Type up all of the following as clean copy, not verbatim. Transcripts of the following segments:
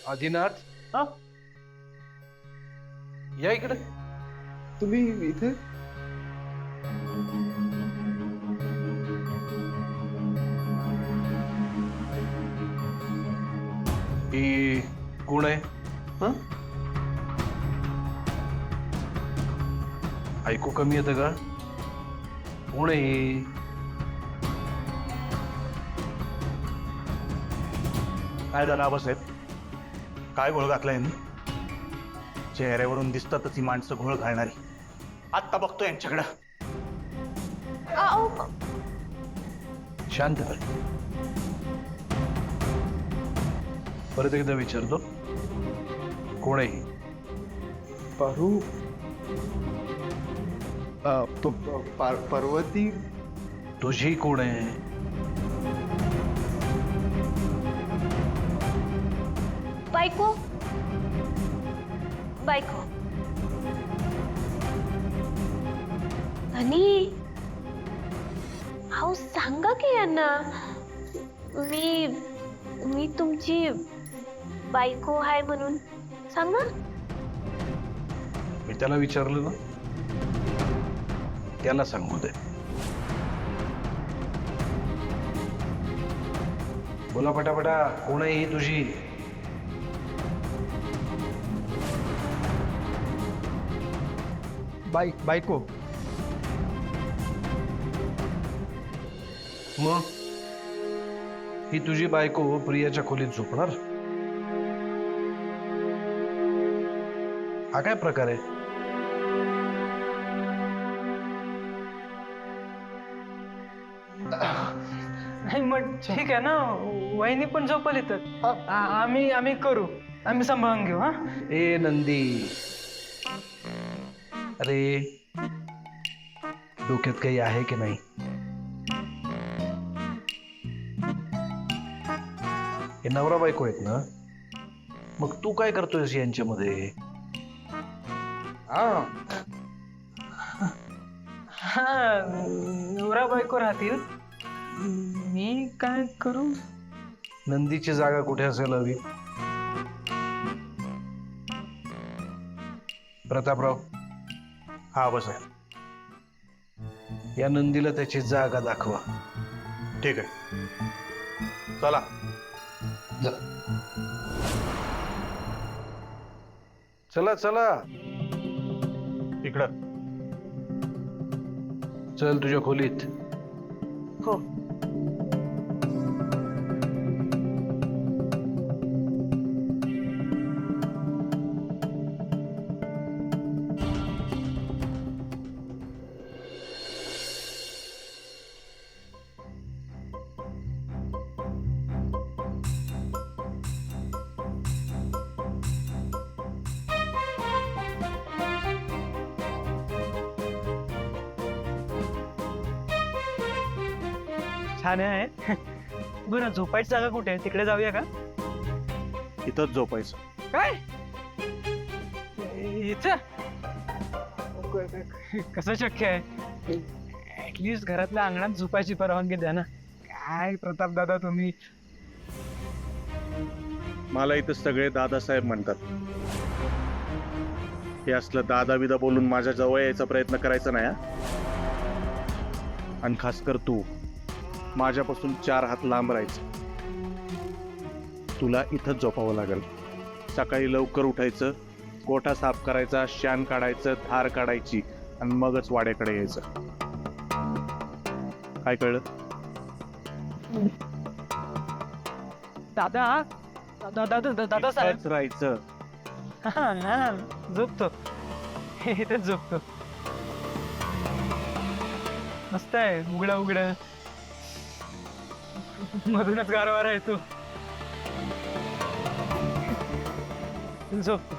आदिनाथ, हा या इकडे. तुम्ही इथे ही कोण आहे? हा ऐकू कमी येतं का? कोण आहे ही? काय झालं आबासाहेब? काय घोळ घातला यांनी? चेहऱ्यावरून दिसतातच ही माणसं घोळ घालणारी. आत्ता बघतो यांच्याकडं. शांत कर. परत एकदा विचारतो, कोण आहे ही? पारू पर्वती तुझी कोण आहे? बायको बायको आणि अहो सांगा की यांना मी मी तुमची बायको आहे म्हणून सांगा. मी त्याला विचारलं ना, त्याला सांगू दे. बोला पटापटा, कोण आहे ही तुझी? बायको. मग ही तुझी बायको प्रियाच्या खोलीत झोपणार? हा काय प्रकार आहे? नाही मग ठीक आहे ना, वहिनी पण झोपल इथं. आम्ही करू, आम्ही सांभाळून घेऊ. हा ए नंदी, अरे डोक्यात काही आहे की नाही? हे नवरा बायको आहेत ना, मग तू काय करतोयस यांच्यामध्ये? हा नवरा बायको राहतील. मी काय करू? नंदीची जागा कुठे असेल हवी? प्रतापराव, हा आबासाहेब, या नंदीला त्याची जागा दाखवा. ठीक आहे. चला. चला चला, इकडं. चल तुझ्या खोलीत. हो. छान आहे. बरं झोपायची जागा कुठे आहे? तिकडे जाऊया का? इथंच झोपायचं. काय इथं? कसं शक्य आहे? ऍटलिस्ट घरातल्या अंगणात झोपायची परवानगी द्या ना. काय प्रताप दादा तुम्ही? मला इथं सगळे दादासाहेब म्हणतात. हे असलं दादा बिदा बोलून माझ्या जवळ यायचा प्रयत्न करायचा नाही. आणि खास कर तू माझ्यापासून 4 हात लांब राहायचं. तुला इथंच झोपावं लागेल. सकाळी लवकर उठायचं, गोठा साफ करायचा, शान काढायचं, धार काढायची आणि मगच वाड्याकडे यायचं. काय कळलं? दादा दादा दादा साहेब. इथंच राहायचं. हा झोपतो. इथेच झोपतो. मस्त आहे. उघड मधूनच गारवा आहे तू. झोपतो.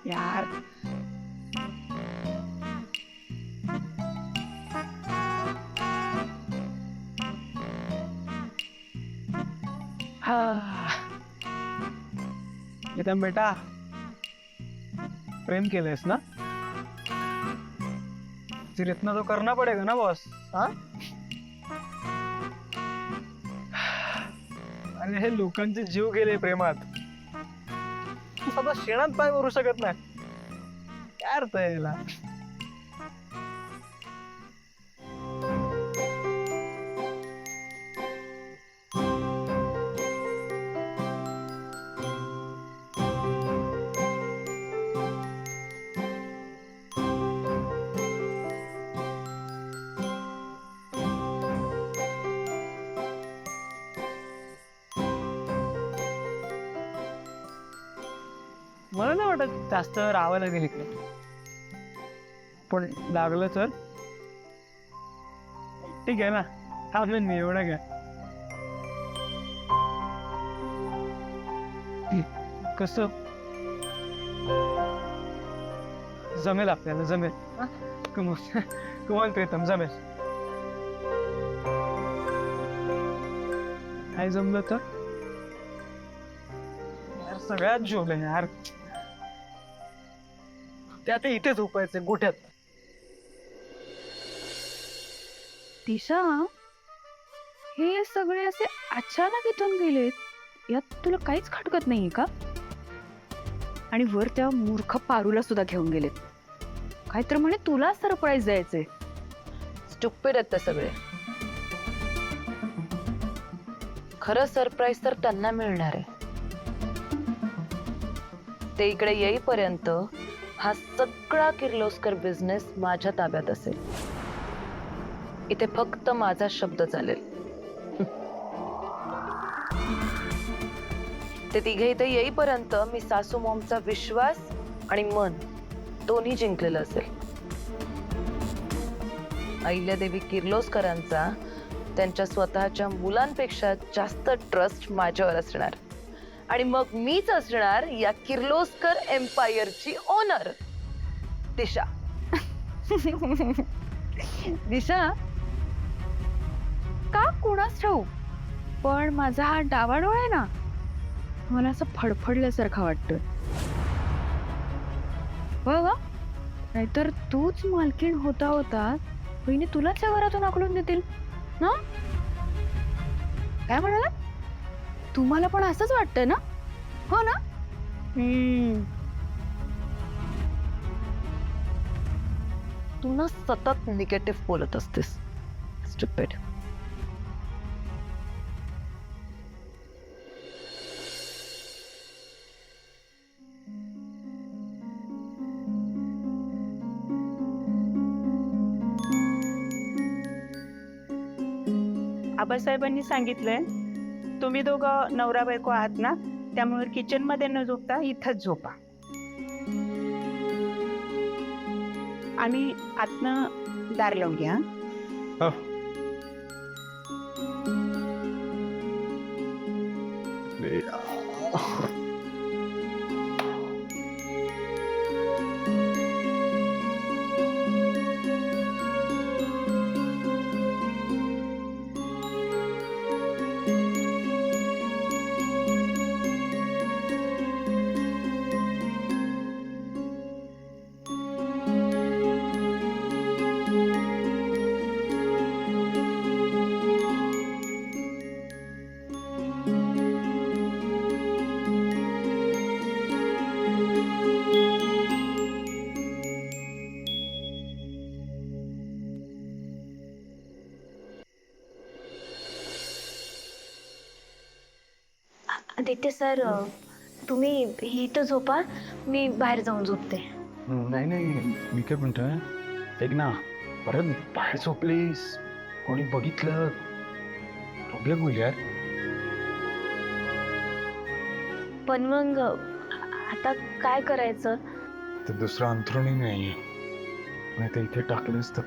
यार प्रीतम बेटा, प्रेम केलंयस ना? फिर इतना तो करना पड़ेगा ना बॉस. हाँ? अरे हे लोकांचे जीव गेले प्रेमात. तू स्वतः शेणात पाय मारू शकत नाही. काय अर्थ आहे याला? मला नाही वाटत जास्त राहावं लागेल इकडे, पण लागलं तर ठीक आहे ना. थांबेन मी, एवढं काय. कसं जमेल आपल्याला, जमेल. कमॉन प्रीतम, जमेल. काय जमलं तर यार, सगळ्यात झोपले यार. ते आता इथे झोपायचे गोठ्यात. दिशा, हे सगळे असे अचानक इथून गेलेत, यात तुला काहीच खटकत नाहीये का? आणि वर त्या मूर्ख पारूला सुद्धा घेऊन गेलेत. काय तर म्हणे तुला सरप्राईज द्यायचे. स्टुपिड आहेत ते सगळे. खरं सरप्राईज तर त्यांना मिळणार आहे. ते इकडे येईपर्यंत हा सगळा किर्लोस्कर बिझनेस माझ्या ताब्यात असेल. इथे फक्त माझा शब्द चालेल. ते तिघे इथे येईपर्यंत मी सासू मॉमचा विश्वास आणि मन दोन्ही जिंकलेलं असेल. अहिल्यादेवी किर्लोस्करांचा त्यांच्या स्वतःच्या मुलांपेक्षा जास्त ट्रस्ट माझ्यावर असणार. आणि मग मीच असणार या किर्लोस्कर एम्पायरची ओनर. दिशा. दिशा, का कोणास ठाऊ, पण माझा हा डावा डोळा आहे ना, मला असं फडफडल्यासारखा वाटतोय. बघ, नाहीतर तूच मालकीण होता होता बहिणी तुलाच या घरातून आकलून देतील ना. काय म्हणाला? तुम्हाला पण असंच वाटतंय ना? हो ना? तू ना सतत निगेटिव्ह बोलत असतेस. स्टुपिड. आबासाहेबांनी सांगितलंय तुम्ही दोघं नवरा बायको आहात ना, त्यामुळे किचन मध्ये न झोपता इथंच झोपा. आणि आतनं दार लावून घ्या. हो. आदित्य सर, तुम्ही इथं झोपा, मी बाहेर जाऊन झोपते. नाही नाही, मी काय म्हणतोय, ऐक ना, परत बाहेर झोपलीस, कोणी बघितलं, प्रॉब्लेम होईल यार. पण मग आता काय करायचं? तर दुसरं अंथरुणी नाही, नाही तर इथे टाकलंस तर.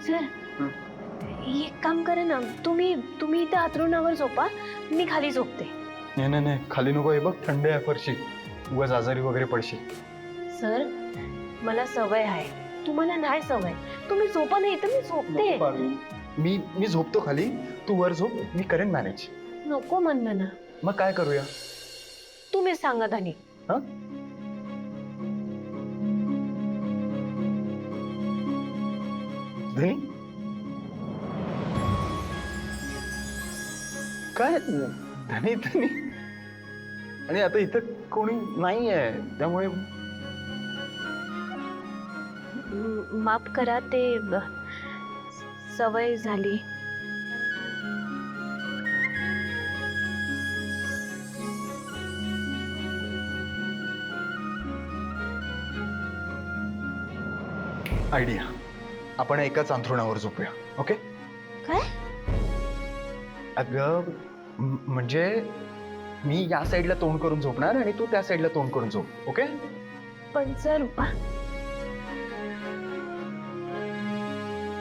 सर, एक काम करा ना, तुम्ही इथं अंथरुणावर झोपा, मी खाली झोपते. नाही नाही नाही, खाली नको. हे बघ, थंड आहे फरशी, उगाच आजारी वगैरे पडशील. सर, मला सवय आहे, तुम्हाला नाही सवय. तुम्ही झोपा, नाही तर मी झोपते. मी झोपतो खाली, तू वर झोप, मी करेन मॅनेज. नको म्हणलं ना. मग काय करूया? तुम्ही सांगा धनी. धनी काय धनी धनी आणि आता इथं कोणी नाही आहे त्यामुळे माफ करा, ते सवय झाली. आयडिया, आपण एकाच अंथरुणावर झोपूया. ओके? काय? अगं म्हणजे मी या साईडला तोंड करून झोपणार आणि तू त्या साईडला तोंड करून झोप. ओके? पण सर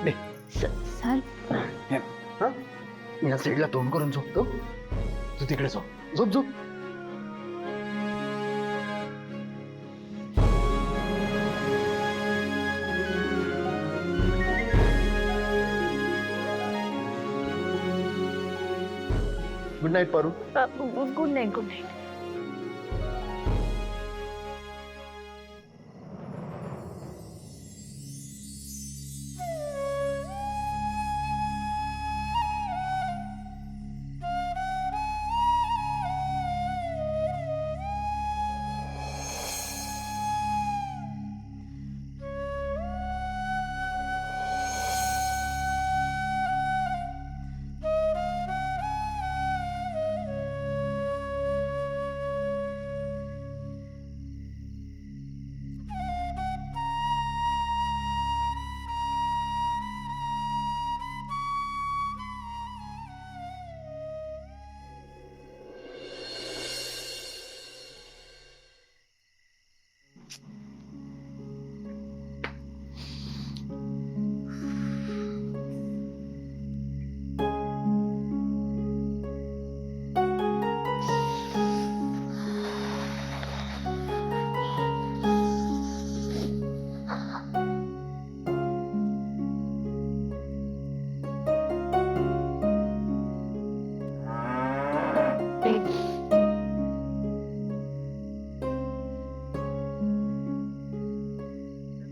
दे. सर हा मी या साईडला तोंड करून झोपतो, तू तिकडे झोप. झोप झोप. Good night Paru. Good night. Good night.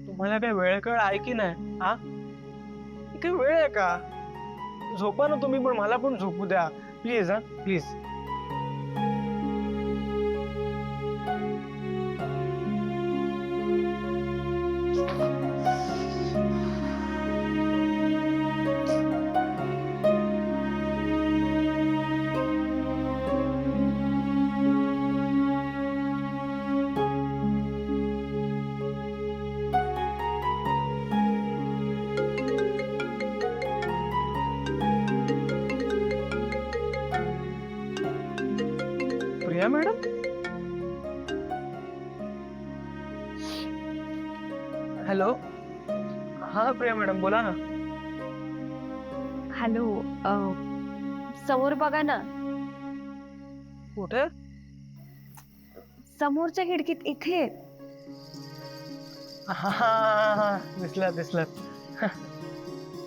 तुम्हाला काय वेळ कळ आहे की नाही? हा काही वेळ आहे का? झोपा ना तुम्ही, पण मला पण झोपू द्या प्लीज. हा प्लीज. Priya madam, hello. हा प्रिया मॅडम बोला ना. हॅलो. समोर बघा ना. कुठे? समोरच्या खिडकीत इथे. हा दिसलात.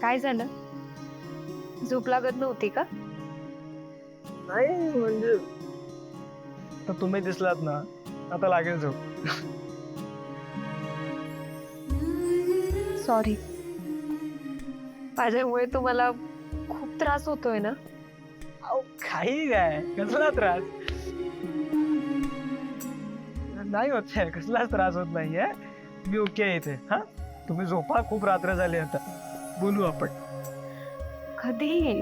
काय झालं? झोप लागत नव्हती का? नाही म्हणजे तर तुम्ही दिसलात ना, आता लागेल झोप. सॉरी, माझ्यामुळे तुम्हाला खूप त्रास होतोय ना? अहो काही काय, कसला त्रास नाही होत आहे, कसलाच त्रास होत नाहीये. मी ओके आहे इथे. हा तुम्ही झोपा, खूप रात्र झाली, आता बोलू आपण. कधी?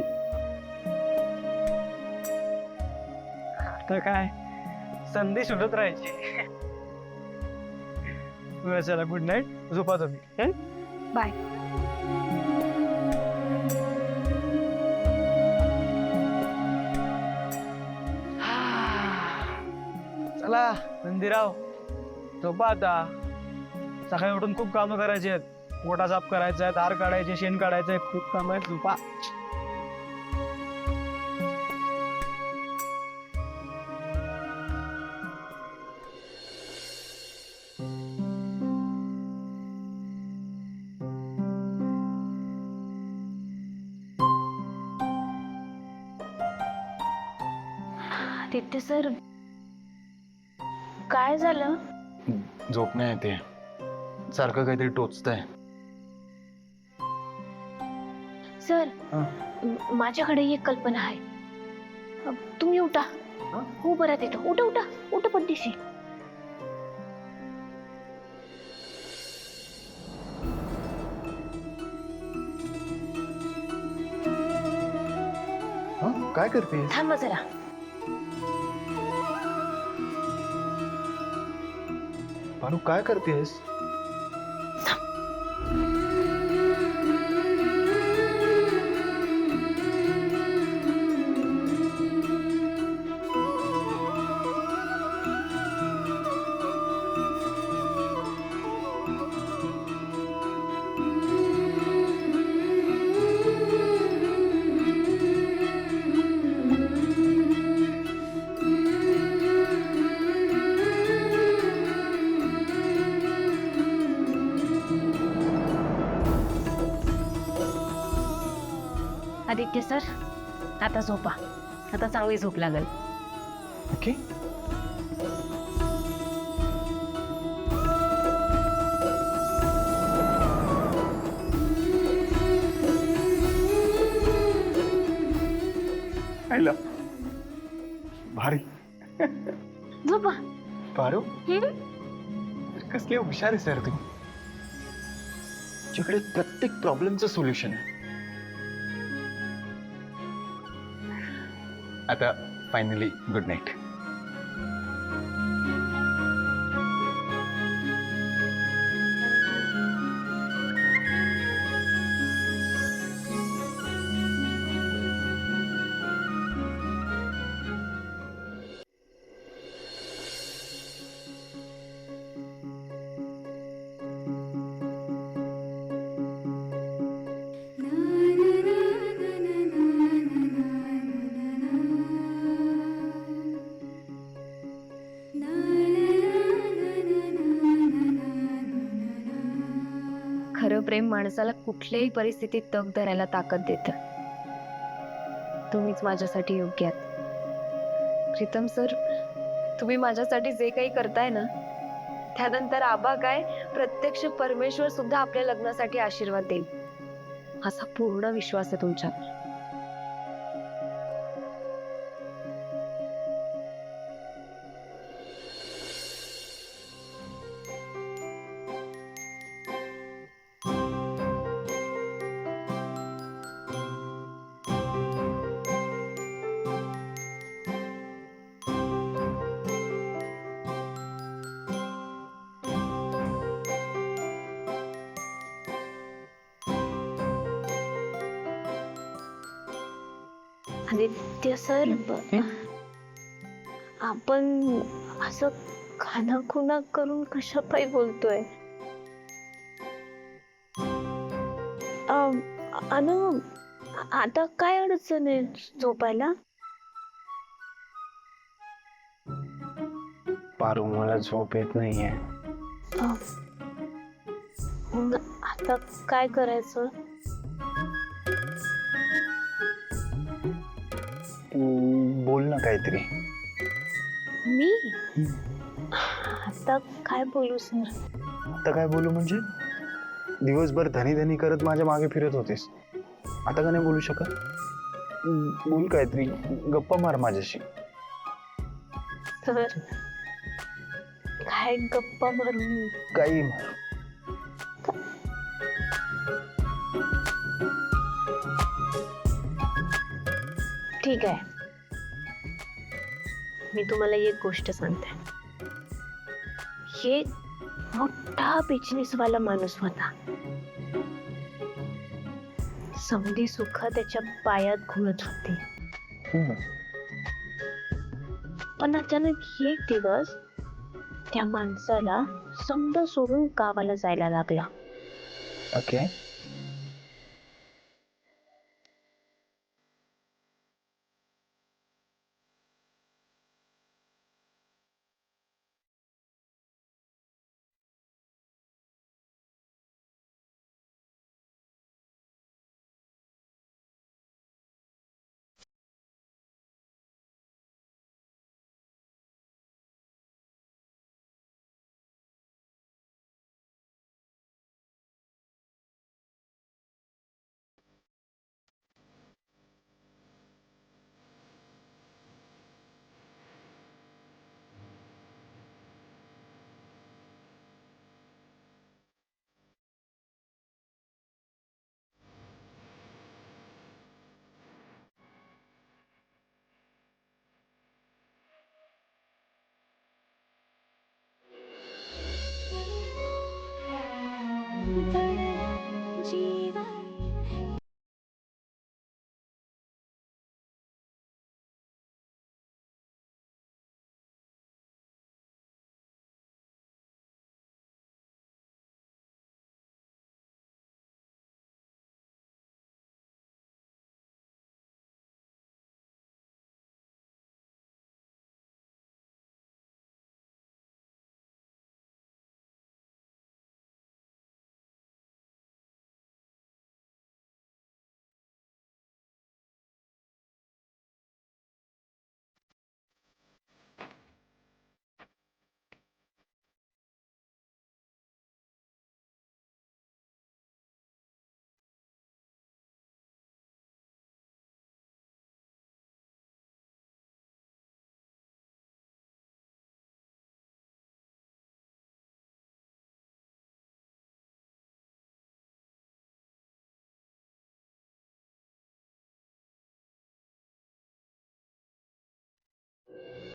आता काय, संधी शोधत राहायची. चला, गुड नाईट. झोपा तुम्ही. बाय. चला नंदीराव, झोपा आता. सकाळी उठून खूप कामं करायची आहेत. गोटा साफ करायचा आहे, धार काढायचे, शेण काढायचं आहे, खूप काम आहेत. झोपा. आदित्य सर, काय झालं? झोप नाही येते, सारखं काहीतरी टोचतंय. सर हा. माझ्याकडे एक कल्पना आहे. तुम्ही उठा. हो बरं येतो. उठा उठा उठा पद्धतशीर. काय करते? थांबा जरा. पारू काय करतेस? आदित्य सर आता झोपा. आता चांगली झोप लागेल. ओके. आईला भारी. झोपा. पारू हम्म? कसली हुशार आहे सर तू. तुझ्याकडे प्रत्येक प्रॉब्लेमचं सोल्युशन आहे. आता फायनली गुड नाईट. खरं प्रेम माणसाला कुठल्याही परिस्थितीत तग धरायला ताकद देतं. तुम्हीच माझ्यासाठी योग्य आहात. प्रीतम सर, तुम्ही माझ्यासाठी जे काही करताय ना, त्यानंतर आबा काय प्रत्यक्ष परमेश्वर सुद्धा आपल्या लग्नासाठी आशीर्वाद देईल असा पूर्ण विश्वास आहे तुमच्यावर. आदित्य सर, आपण असं खानाखुना करून कशा पायी बोलतोय? अनु, आता काय अडचण आहे झोपायला? पारू मला झोप येत नाहीये. मग आता काय करायचं? बोल ना काहीतरी. मी आता काय बोलू सर? आता काय बोलू म्हणजे? दिवसभर धनी धनी करत माझ्या मागे फिरत होतेस, आता का नाही बोलू शकत? बोल काहीतरी, गप्पा मार माझ्याशी. सर काय गप्पा मारू? काही मार. ठीक आहे, मी तुम्हाला एक गोष्ट सांगते. हे मोठा बिझनेस वाला माणूस होता. समधी सुख त्याच्या पायात घुळत होती. पण अचानक एक दिवस त्या माणसाला समद सोडून गावाला जायला लागला. ओके.